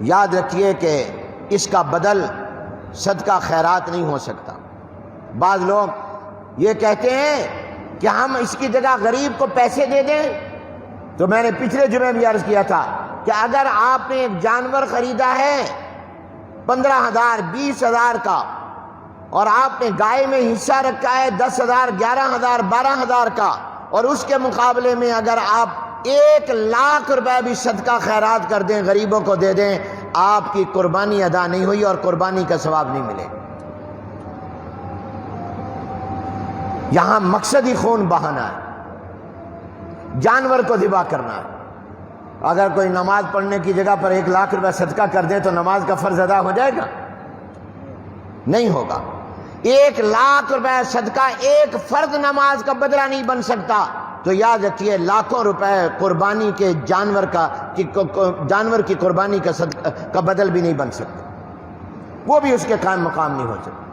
یاد رکھیے کہ اس کا بدل صدقہ خیرات نہیں ہو سکتا۔ بعض لوگ یہ کہتے ہیں کہ ہم اس کی جگہ غریب کو پیسے دے دیں، تو میں نے پچھلے جمعے بھی عرض کیا تھا کہ اگر آپ نے ایک جانور خریدا ہے 15,000 20,000 کا، اور آپ نے گائے میں حصہ رکھا ہے 10,000 11,000 12,000 کا، اور اس کے مقابلے میں اگر آپ 1,00,000 روپے بھی صدقہ خیرات کر دیں، غریبوں کو دے دیں، آپ کی قربانی ادا نہیں ہوئی اور قربانی کا ثواب نہیں ملے۔ یہاں مقصد ہی خون بہانا ہے، جانور کو ذبح کرنا ہے۔ اگر کوئی نماز پڑھنے کی جگہ پر 1,00,000 روپے صدقہ کر دیں تو نماز کا فرض ادا ہو جائے گا؟ نہیں ہوگا۔ 1,00,000 روپے صدقہ ایک فرض نماز کا بدلہ نہیں بن سکتا، تو یاد رکھیے لاکھوں روپے قربانی کے جانور کی قربانی کا بدل بھی نہیں بن سکتا، وہ بھی اس کے قائم مقام نہیں ہو سکتا۔